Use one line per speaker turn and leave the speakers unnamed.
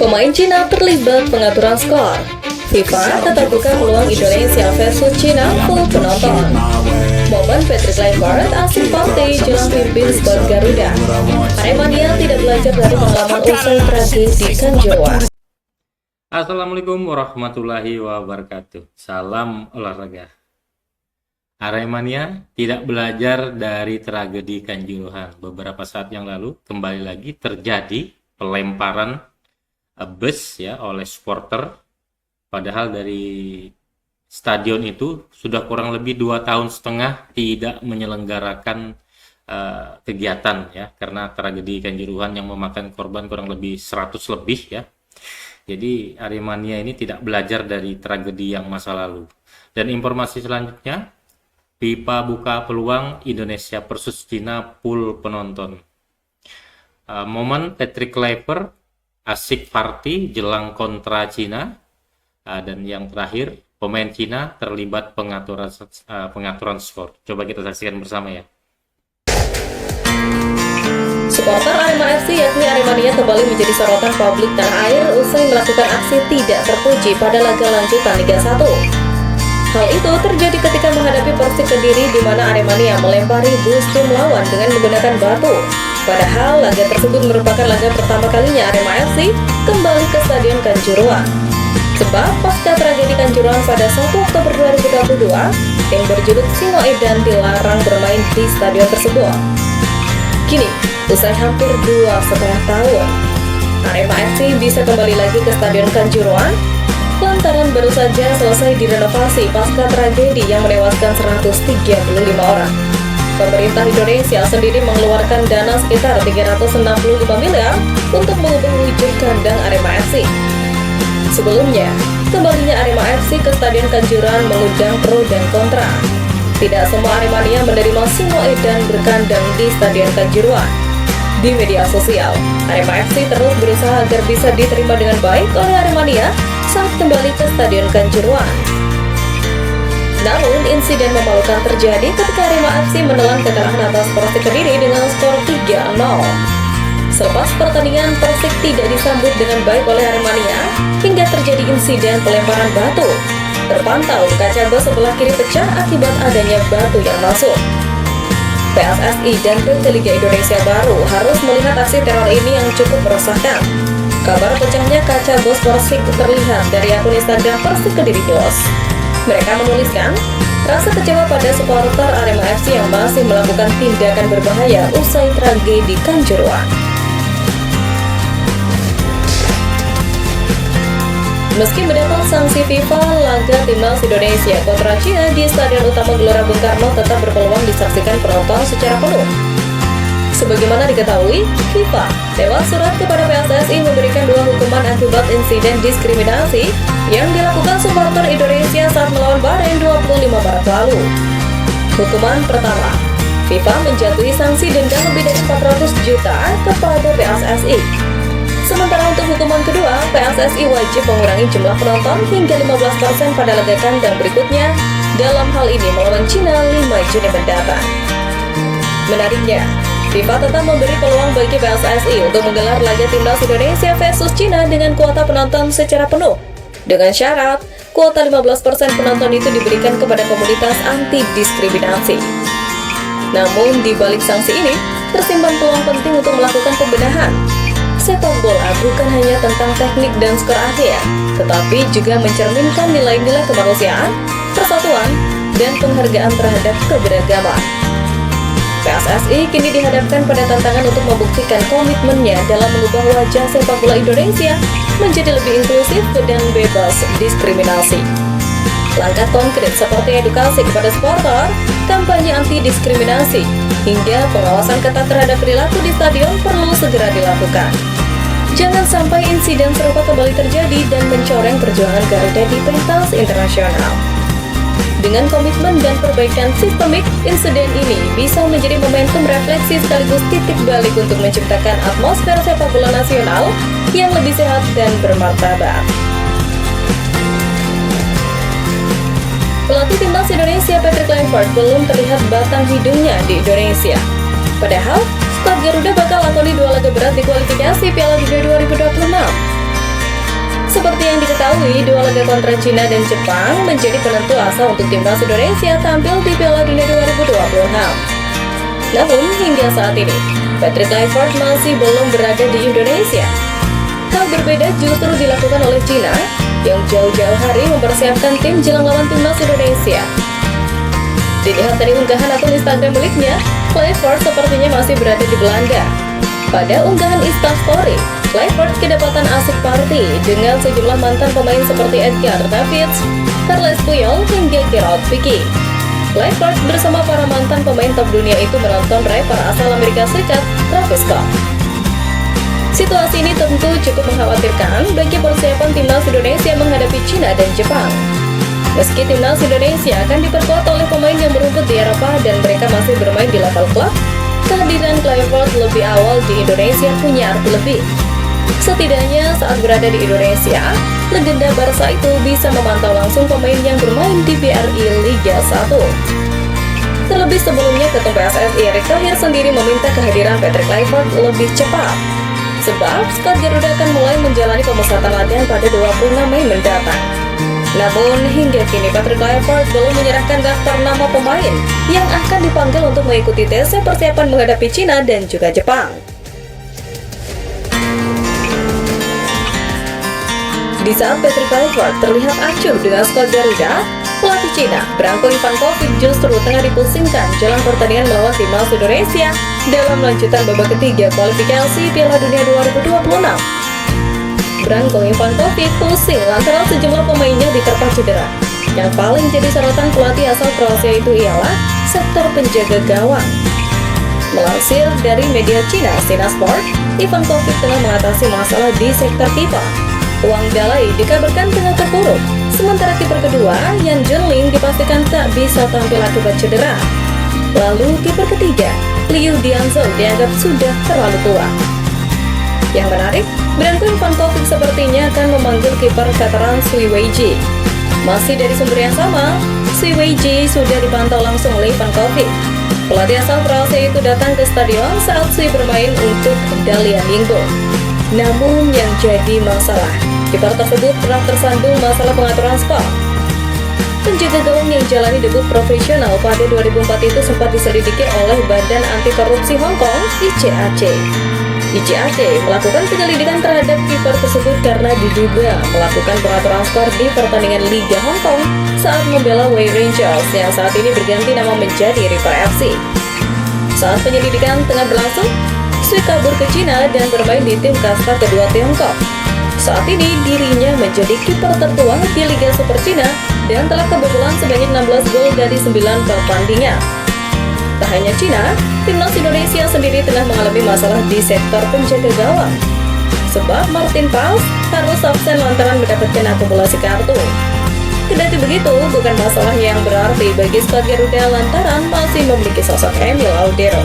Pemain Cina terlibat pengaturan skor. FIFA tetap buka peluang Indonesia versus Cina full penonton. Momen Patrick Kluivert asik partai jelang pimpin skor Garuda. Aremania tidak belajar dari pengalaman usai tragedi Kanjuruhan.
Assalamualaikum warahmatullahi wabarakatuh. Salam olahraga. Aremania tidak belajar dari tragedi Kanjuruhan. Beberapa saat yang lalu kembali lagi terjadi pelemparan bus ya oleh supporter. Padahal dari stadion itu sudah kurang lebih 2,5 tahun tidak menyelenggarakan kegiatan ya, karena tragedi Kanjuruhan yang memakan korban kurang lebih 100 lebih ya. Jadi Aremania ini tidak belajar dari tragedi yang masa lalu. Dan informasi selanjutnya, FIFA buka peluang Indonesia versus Cina full penonton. Momen Patrick Kluivert asik party jelang kontra Cina. Dan yang terakhir, pemain Cina terlibat pengaturan skor. Coba kita saksikan bersama ya.
Supporter Arema FC yakni Aremania kembali menjadi sorotan publik tanah air usai melakukan aksi tidak terpuji pada laga lanjutan Liga 1. Hal itu terjadi ketika menghadapi Persik Kediri di mana Aremania melempari bus tim lawan dengan menggunakan batu. Padahal laga tersebut merupakan laga pertama kalinya Arema FC kembali ke Stadion Kanjuruhan. Sebab pasca tragedi Kanjuruhan pada 1 Oktober 2022, tim berjuluk Singo Edan dilarang bermain di stadion tersebut. Kini, usai hampir 2,5 tahun, Arema FC bisa kembali lagi ke Stadion Kanjuruhan lantaran baru saja selesai direnovasi pasca tragedi yang menewaskan 135 orang. Pemerintah Indonesia sendiri mengeluarkan dana sekitar 365 miliar untuk mengubah wujud kandang Arema FC. Sebelumnya, kembalinya Arema FC ke Stadion Kanjuruhan mengundang pro dan kontra. Tidak semua Aremania menerima Singo Edan berkandang di Stadion Kanjuruhan. Di media sosial, Arema FC terus berusaha agar bisa diterima dengan baik oleh Aremania saat kembali ke Stadion Kanjuruhan. Namun, insiden memalukan terjadi ketika Arema FC menelan kekalahan atas Persik Kediri dengan skor 3-0. Selepas pertandingan, Persik tidak disambut dengan baik oleh Aremania hingga terjadi insiden pelemparan batu. Terpantau kaca bus sebelah kiri pecah akibat adanya batu yang masuk. PSSI dan PT Liga Indonesia baru harus melihat aksi teror ini yang cukup meresahkan. Kabar pecahnya kaca bus Persik terlihat dari akun Instagram Persik Kediri News. Mereka menuliskan, rasa kecewa pada supporter Arema FC yang masih melakukan tindakan berbahaya usai tragedi Kanjuruhan. Meski mendapat sanksi FIFA, laga timnas Indonesia kontra Cina di Stadion Utama Gelora Bung Karno tetap berpeluang disaksikan penonton secara penuh. Sebagaimana diketahui, FIFA lewat surat kepada PSSI memberikan 2 hukuman akibat insiden diskriminasi yang dilakukan supporter Indonesia saat melawan Bahrain 25 Maret lalu. Hukuman pertama, FIFA menjatuhi sanksi denda lebih dari 400 juta kepada PSSI. Sementara untuk hukuman kedua, PSSI wajib mengurangi jumlah penonton hingga 15% pada laga kandang berikutnya, dalam hal ini melawan Cina 5 Juni mendatang. Menariknya, FIFA tetap memberi peluang bagi PSSI untuk menggelar laga timnas Indonesia versus Cina dengan kuota penonton secara penuh. Dengan syarat, kuota 15% penonton itu diberikan kepada komunitas anti-diskriminasi. Namun, di balik sanksi ini, tersimpan peluang penting untuk melakukan pembenahan. Sepak bola bukan hanya tentang teknik dan skor akhir, tetapi juga mencerminkan nilai-nilai kemanusiaan, persatuan, dan penghargaan terhadap keberagaman. PSSI kini dihadapkan pada tantangan untuk membuktikan komitmennya dalam mengubah wajah sepak bola Indonesia menjadi lebih inklusif dan bebas diskriminasi. Langkah konkret seperti edukasi kepada supporter, kampanye anti-diskriminasi, hingga pengawasan ketat terhadap perilaku di stadion perlu segera dilakukan. Jangan sampai insiden serupa kembali terjadi dan mencoreng perjuangan Garuda di pentas internasional. Dengan komitmen dan perbaikan sistemik, insiden ini bisa menjadi momentum refleksi sekaligus titik balik untuk menciptakan atmosfer sepak bola nasional yang lebih sehat dan bermartabat. Pelatih timnas Indonesia Patrick Kluivert belum terlihat batang hidungnya di Indonesia. Padahal, skuad Garuda bakal lakoni 2 laga berat di kualifikasi Piala Dunia 2026. Seperti yang diketahui, dua laga kontra Cina dan Jepang menjadi penentu asa untuk timnas Indonesia tampil di Piala Dunia 2026. Namun, hingga saat ini, Patrick Kluivert masih belum berada di Indonesia. Hal berbeda justru dilakukan oleh Cina, yang jauh-jauh hari mempersiapkan tim jelang lawan timnas Indonesia. Dilihat dari unggahan akun Instagram miliknya, Kluivert sepertinya masih berada di Belanda. Pada unggahan Instastory, Kluivert kedapatan asik party dengan sejumlah mantan pemain seperti Edgar Davids, Carles Puyol, hingga Gerard Pique. Kluivert bersama para mantan pemain top dunia itu menonton rapper asal Amerika Serikat, Travis Scott. Situasi ini tentu cukup mengkhawatirkan bagi persiapan timnas Indonesia menghadapi Cina dan Jepang. Meski timnas Indonesia akan diperkuat oleh pemain yang merumput di Eropa dan mereka masih bermain di level klub, kehadiran Kluivert lebih awal di Indonesia punya arti lebih. Setidaknya saat berada di Indonesia, legenda Barca itu bisa memantau langsung pemain yang bermain di BRI Liga 1. Terlebih sebelumnya, Ketum PSSI Erick Thohir sendiri meminta kehadiran Patrick Kluivert lebih cepat. Sebab skuad Garuda akan mulai menjalani pemusatan latihan pada 26 Mei mendatang. Namun hingga kini Patrick Kluivert belum menyerahkan daftar nama pemain yang akan dipanggil untuk mengikuti tes persiapan menghadapi Cina dan juga Jepang. Di saat Patrick Kluivert terlihat acuh dengan skuad Garuda, pelatih Cina, Branko Ivankovic justru tengah dipusingkan jelang pertandingan melawan timnas Indonesia dalam lanjutan babak ketiga kualifikasi Piala Dunia 2026. Branko Ivankovic pusing lantaran sejumlah pemainnya diterpa cedera. Yang paling jadi sorotan pelatih asal Kroasia itu ialah sektor penjaga gawang. Melansir dari media Cina Sina Sport, Ivankovic tengah mengatasi masalah di sektor kiper. Wang Dalai dikabarkan tengah terpuruk, sementara kiper kedua, Yan Junling, dipastikan tak bisa tampil akibat cedera. Lalu kiper ketiga, Liu Dianzhou, dianggap sudah terlalu tua. Yang menarik, Branko Ivankovic sepertinya akan memanggil kiper veteran Sui Weiji. Masih dari sumber yang sama, Sui Weiji sudah dipantau langsung oleh Ivankovic. Pelatih asal Kroasia itu datang ke stadion saat Sui bermain untuk Dalian Ningbo. Namun yang jadi masalah, kiper tersebut kerap tersandung masalah pengaturan skor. Penjaga gawang yang jalani debut profesional pada 2004 itu sempat diselidiki oleh Badan Anti Korupsi Hong Kong, ICAC. ICAC melakukan penyelidikan terhadap kiper tersebut karena diduga melakukan pengaturan skor di pertandingan Liga Hong Kong saat membela Wei Rangers yang saat ini berganti nama menjadi River FC. Saat penyelidikan tengah berlangsung, Sui kabur ke Cina dan bermain di tim kasta kedua Tiongkok. Saat ini dirinya menjadi kiper tertua di Liga Super Cina dan telah kebobolan sebanyak 16 gol dari 9 pertandingan. Tak hanya Cina, timnas Indonesia sendiri tengah mengalami masalah di sektor penjaga gawang. Sebab Martin Paes harus absen lantaran mendapatkan akumulasi kartu. Kendati begitu, bukan masalah yang berarti bagi skuad Garuda lantaran masih memiliki sosok Emil Audero.